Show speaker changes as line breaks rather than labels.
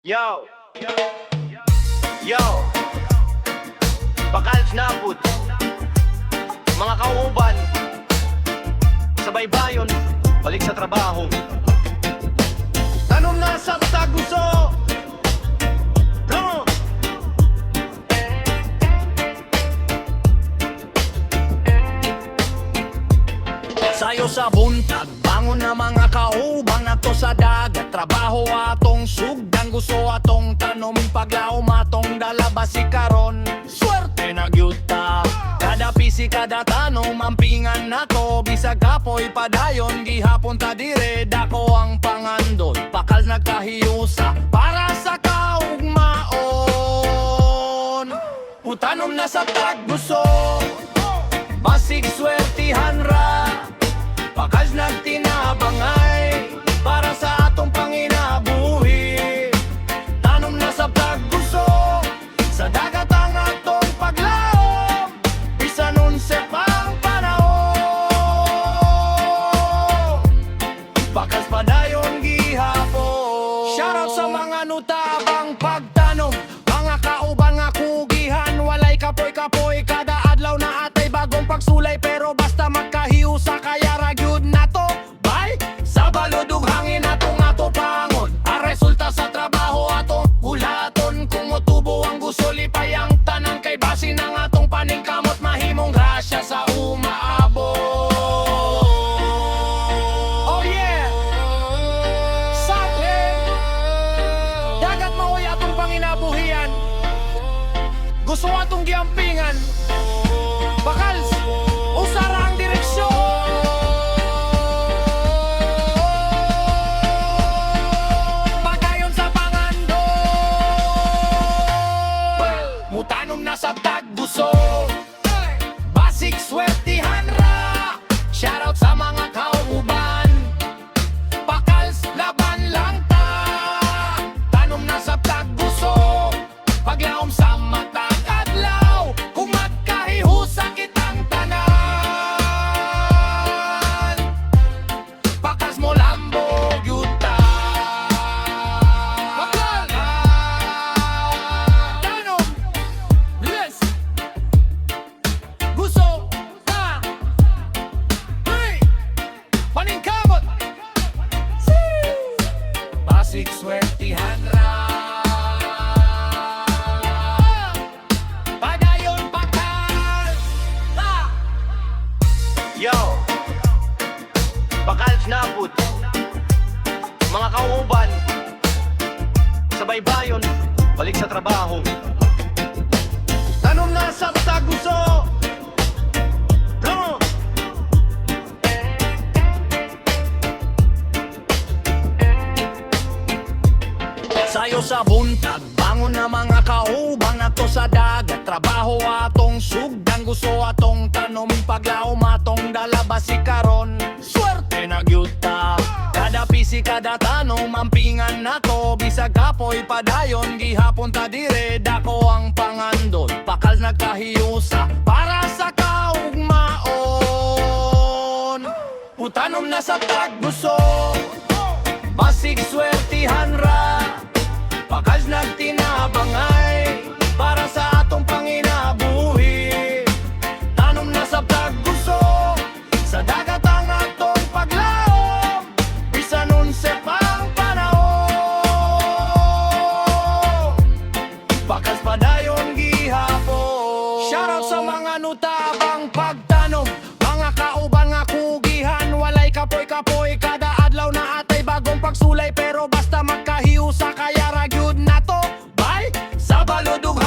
Yo, yo, Bakals na pud, mga kauban, sa baybayon, balik sa trabaho. Tanom na sa taguso, no.
Sayo sa buntag, bangon na mga kaubang nato sa dagat. Trabaho atong sugdang, gusto atong tanom, paglaom atong dalabasi karon. Swerte na gyuta, kada pisi kada tanom, ampingan nato. Bisag kapoy padayon, gihapon ta dire, dako ang pangandon. Bakal nagkahiusa, para sa kaugmaon. Utanom na sa tagguso, basig swertihan ra. Bakal nagtinabangay, para sa atong panginabuhi. Tanom na sa tagguso, sa dagat ang atong paglaom. Bisan unse pang panahon, bakas padayon gihapon. Shoutout sa mga nutabang pagtanom, mga kauban nga kugihan. Walay kapoy-kapoy, kada adlaw na atay bagong pagsulay. Pero basta magkahiusa kaya ragyud nato, bay sa balod ug hangin atong ato pangon. Ang resulta sa trabaho atong hulaton, kung motubo ang gusto lipay ang tanan. Kay basi ng atong paningkamot, mahimong grasya sa umaabot. Oh yeah, sabi dagat maoy atong panginabuhian, gusto atong giampingan. Bakals, usara ang direksyon. Pagayon sa pangandon, mutanom na sa tagguso, basig swertihan ra. Shoutout sa mga kauban, Bakals laban lang ta. Tanom na sa tagguso, paglaom sa matag adlaw. Kung magkahihusa kitang tanan, Bakals mo lambog yuta. Bakal, tanom, yes, gusto ta, hey, paningkamot, basig swertihan ra. Padayon Bakals,
Yo, Bakals na pud, mga kauban, sa baybayon, balik sa trabaho. Tanom na sa taguso, no.
sayo sa buntag, bangon na mga kaubang nato sa dagat. Trabaho atong sugdang, gusto atong tanom, paglaom atong dalabasi karon. Swerte na gyuta, kada pisi kada tanom, ampingan nato. Bisag kapoy padayon, gihapon ta dire, dako ang pangandon. Bakal nagkahiusa, para sa kaugmaon. Utanom na sa tagguso, basig swertihan ra. Bakals nagtinabangay, para sa atong panginabuhi. Tanom na sa tagguso, sa dagat ang atong paglaom. Bisan unse pang panahon, Bakals padayon gihapon. Shoutout sa mga nutabang pagtanom, mga kauban nga kugihan. Walay kapoy-kapoy, kada adlaw na atay bagong pagsulay. Pero basta magkahiusa kaya ragyud nato, bay sa balod ug